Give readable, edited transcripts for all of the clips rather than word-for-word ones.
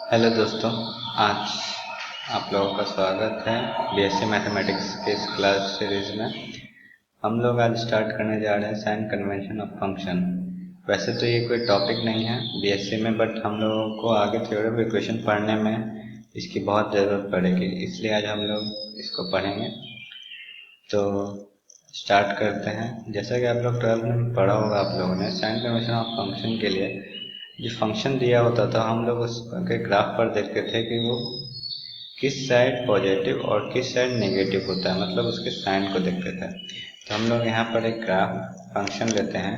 Hello दोस्तों, आज आप लोगों का स्वागत है बीएससी मैथमेटिक्स के इस क्लास सीरीज में। हम लोग आज स्टार्ट करने जा रहे हैं साइन कन्वेंशन ऑफ फंक्शन। वैसे तो ये कोई टॉपिक नहीं है बीएससी में, बट हम लोगों को आगे थ्योरी ऑफ इक्वेशन पढ़ने में इसकी बहुत ज़रूरत पड़ेगी, इसलिए आज हम लोग इसको पढ़ेंगे। तो स्टार्ट करते हैं। जैसा कि आप लोग 12th में पढ़ा होगा आप लोगों ने, साइन कन्वेंशन ऑफ फंक्शन के लिए जो फंक्शन दिया होता था हम लोग उसके ग्राफ पर देखते थे कि वो किस साइड पॉजिटिव और किस साइड नेगेटिव होता है, मतलब उसके साइन को देखते थे। तो हम लोग यहाँ पर एक ग्राफ फंक्शन लेते हैं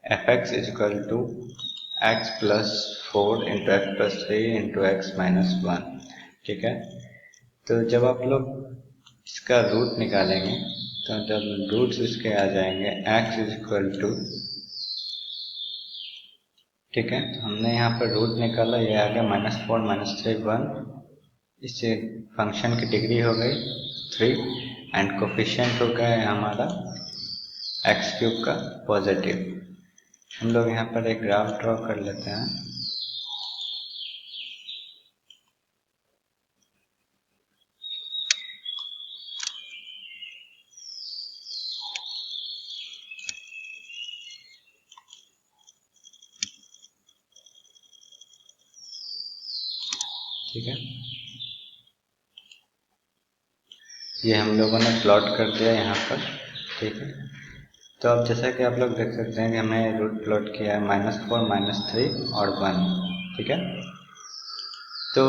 f x is equal to x plus 4 into x plus 3 into x minus 1। ठीक है, तो जब आप लोग इसका रूट निकालेंगे तो जब रूट्स इसके आ जाएंगे एक्स इज इक्वल टू, ठीक है, तो हमने यहाँ पर रूट निकाला, ये आ गया -4 -3 1। इससे फंक्शन की डिग्री हो गई 3 एंड कोफिशिएंट हो गया हमारा x³ का पॉजिटिव। हम लोग यहाँ पर एक ग्राफ ड्रॉ कर लेते हैं। ठीक है, ये हम लोगों ने प्लॉट कर दिया यहाँ पर। ठीक है, तो अब जैसा कि आप लोग देख सकते हैं कि हमने रूट प्लॉट किया है -4 -3 और 1। ठीक है, तो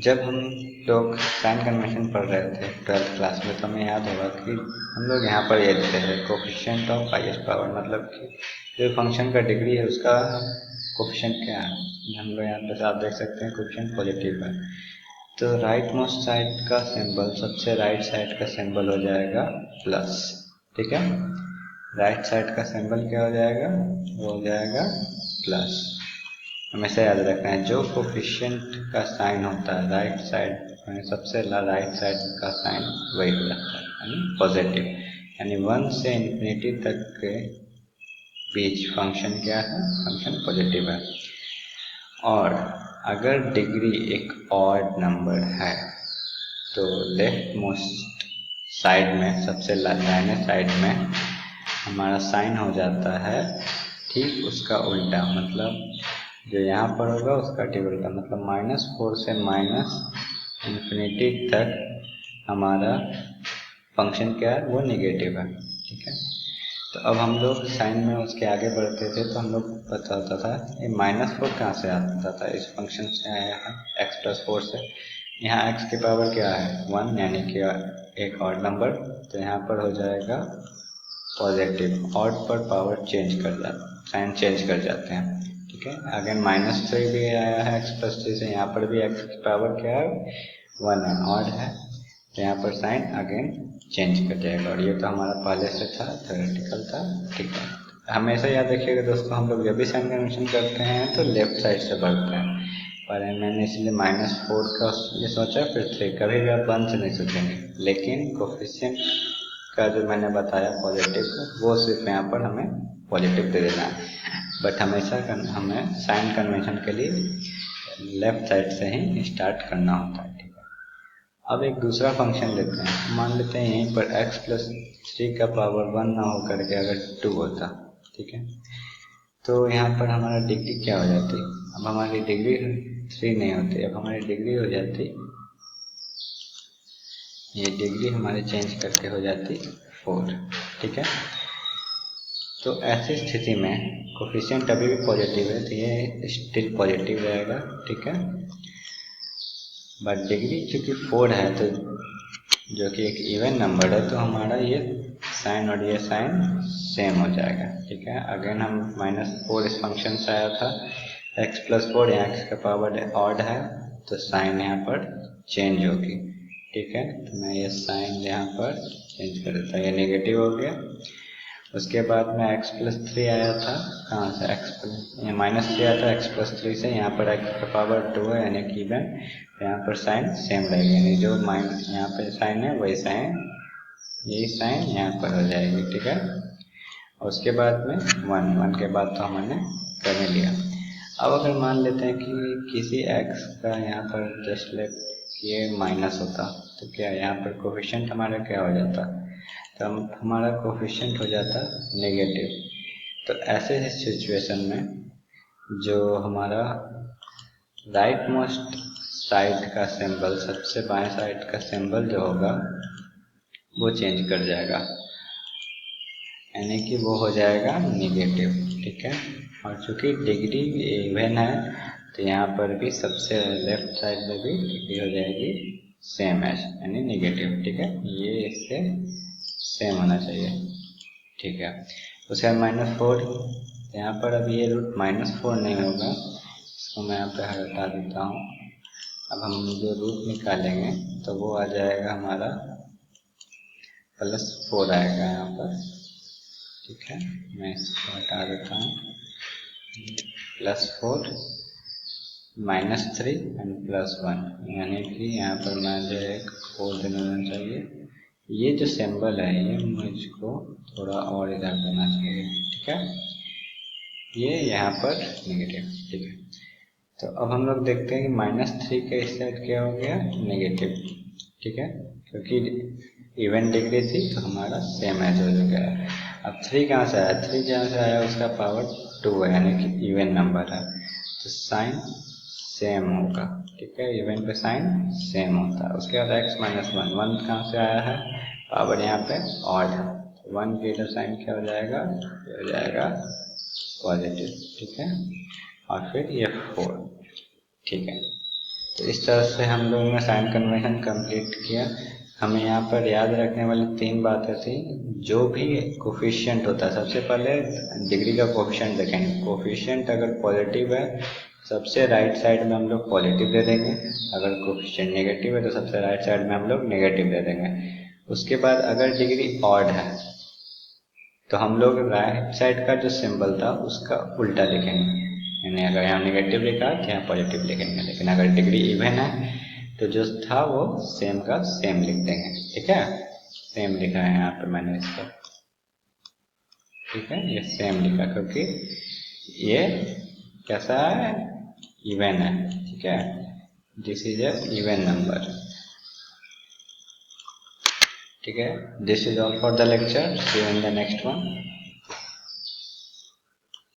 जब हम लोग साइन कन्वेंशन पढ़ रहे थे 12th क्लास में तो हमें याद होगा कि हम लोग यहाँ पर ये देते हैं कोफिशिएंट ऑफ हाईएस्ट पावर, मतलब कि जो फंक्शन का डिग्री है उसका कोफिशिएंट क्या है। हम लोग यहाँ पर आप देख सकते हैं कोफिशिएंट पॉजिटिव है, तो राइट मोस्ट साइड का सिंबल, सबसे राइट साइड का सिंबल हो जाएगा प्लस। ठीक है, राइट साइड का सिंबल क्या हो जाएगा, वो हो जाएगा प्लस। हमेशा याद रखना है जो कोफिशिएंट का साइन होता है राइट साइड, सबसे राइट साइड का साइन वही हो जाता है, यानी पॉजिटिव। यानी 1 से इन्फिनिटी तक के बीच फंक्शन क्या है, फंक्शन पॉजिटिव है। और अगर डिग्री एक ऑड नंबर है तो लेफ्ट मोस्ट साइड में, सबसे दाहिने साइड में हमारा साइन हो जाता है ठीक उसका उल्टा, मतलब जो यहाँ पर होगा उसका ठीक उल्टा, मतलब -4 से इन्फिनिटी तक हमारा फंक्शन क्या है, वो नेगेटिव है। ठीक है, तो अब हम लोग साइन में उसके आगे बढ़ते थे तो हम लोग पता होता था ये -4 कहाँ से आता था, इस फंक्शन से आया है x+4 से। यहाँ x की पावर क्या है 1, यानी कि एक ऑड नंबर, तो यहाँ पर हो जाएगा पॉजिटिव। ऑड पर पावर चेंज कर जाता, साइन चेंज कर जाते हैं। ठीक है, अगेन -3 भी आया है x+3 से, यहाँ पर भी x की पावर क्या है 1 है, ऑड है, तो यहाँ पर साइन अगेन चेंज कर जाएगा। और ये तो हमारा पहले से था, थ्योरेटिकल था। ठीक है, हमेशा याद रखिएगा दोस्तों, हम लोग जब भी साइन कन्वेंशन करते हैं तो लेफ्ट साइड से बढ़ते हैं, पर मैंने इसलिए -4 का ये सोचा, फिर 3, कभी भी आप 1 से नहीं सोचेंगे, लेकिन कोफिशिएंट का जो मैंने बताया पॉजिटिव, वो सिर्फ यहाँ पर हमें पॉजिटिव दे देना है। बट हमेशा हमें साइन कन्वेंशन के लिए लेफ्ट साइड से ही स्टार्ट करना होता है। ठीक है, अब एक दूसरा फंक्शन लेते हैं। मान लेते हैं यहीं पर x+3 का पावर 1 ना हो करके अगर 2 होता। ठीक है, तो यहाँ पर हमारा डिग्री क्या हो जाती, अब हमारी डिग्री 3 नहीं होती, अब हमारी डिग्री हो जाती, ये डिग्री हमारे चेंज करके हो जाती 4। ठीक है, तो ऐसी स्थिति में कोफिशिएंट अभी भी पॉजिटिव है तो ये स्टिल पॉजिटिव रहेगा। ठीक है, बट डिग्री चूँकि 4 है तो जो कि एक इवन नंबर है, तो हमारा ये साइन और ये साइन सेम हो जाएगा। ठीक है, अगेन हम -4 इस फंक्शन से आया था, x+4, यहाँ x का पावर ऑड है तो साइन यहाँ पर चेंज होगी। ठीक है, तो मैं ये साइन यहाँ पर चेंज कर देता हूँ, ये नेगेटिव हो गया। उसके बाद में x+3 आया था, कहाँ से -3 आया था x+3 से, यहाँ पर x का पावर 2 है यानी कि इवन, यहाँ पर साइन सेम रहेगी, यानी जो यहाँ पे साइन है वही साइन, यही साइन यहाँ पर हो जाएगी। ठीक है, और उसके बाद में 1 के बाद तो हमने कर लिया। अब अगर मान लेते हैं कि किसी x का यहाँ पर जस्ट लेट ये माइनस होता, तो क्या यहाँ पर कोफिशिएंट हमारा क्या हो जाता, तो हमारा कोफिशिएंट हो जाता नेगेटिव। तो ऐसे सिचुएशन में जो हमारा राइट मोस्ट साइड का सिंबल, सबसे बाएं साइड का सिंबल जो होगा वो चेंज कर जाएगा, यानी कि वो हो जाएगा नेगेटिव। ठीक है, और चूंकि डिग्री इवन है तो यहाँ पर भी सबसे लेफ्ट साइड में भी डिग्री हो जाएगी सेम एज, यानी नेगेटिव। ठीक है, ये इससे सेम होना चाहिए। ठीक है, उसके बाद -4, यहाँ पर अब ये रूट -4 नहीं होगा, इसको मैं यहाँ पे हटा देता हूँ। अब हम जो रूट निकालेंगे तो वो आ जाएगा हमारा +4 आएगा यहाँ पर। ठीक है, मैं इसको हटा देता हूँ। +4 -3 एंड +1, यानी कि यहाँ पर मुझे एक 4 देना चाहिए। ये जो सिंबल है ये मुझको थोड़ा और इधर देना चाहिए। ठीक है, ये यहाँ पर नेगेटिव। ठीक है, तो अब हम लोग देखते हैं कि -3 का इस साइड क्या हो गया, नेगेटिव। ठीक है, क्योंकि इवन डिग्री थी तो हमारा सेम एज हो गया। अब 3 कहाँ से आया, 3 जहाँ से आया उसका पावर 2 है, यानी कि इवन नंबर है, तो साइन सेम होगा। ठीक है, इवन पे साइन सेम होता है। उसके बाद x -1, 1 कहाँ से आया है, पावर यहाँ पे ऑड है, 1 की इधर साइन क्या हो जाएगा, ये हो जाएगा पॉजिटिव। ठीक है, और फिर ये 4। ठीक है, तो इस तरह से हम लोगों ने साइन कन्वेंशन कंप्लीट किया। हमें यहाँ पर याद रखने वाली 3 बातें थी। जो भी कोफिशिएंट होता है, सबसे पहले डिग्री का कोफिशिएंट देखेंगे। कोफिशिएंट अगर पॉजिटिव है सबसे राइट साइड में हम लोग पॉजिटिव दे देंगे, अगर कोफिशिएंट नेगेटिव है तो सबसे राइट साइड में हम लोग नेगेटिव दे देंगे। उसके बाद अगर डिग्री ऑड है तो हम लोग राइट साइड का जो सिंबल था उसका उल्टा लिखेंगे, यानी अगर यहाँ नेगेटिव लिखा तो यहाँ पॉजिटिव लिखेंगे। लेकिन अगर डिग्री इवन है तो जो था वो सेम का सेम लिख देंगे। ठीक है, सेम लिखा है यहाँ पे मैंने इसको। ठीक है, ये सेम लिखा क्योंकि ये कैसा है, इवन है। ठीक है, this is a even number. ठीक है, this is all for the lecture, see you in the next one.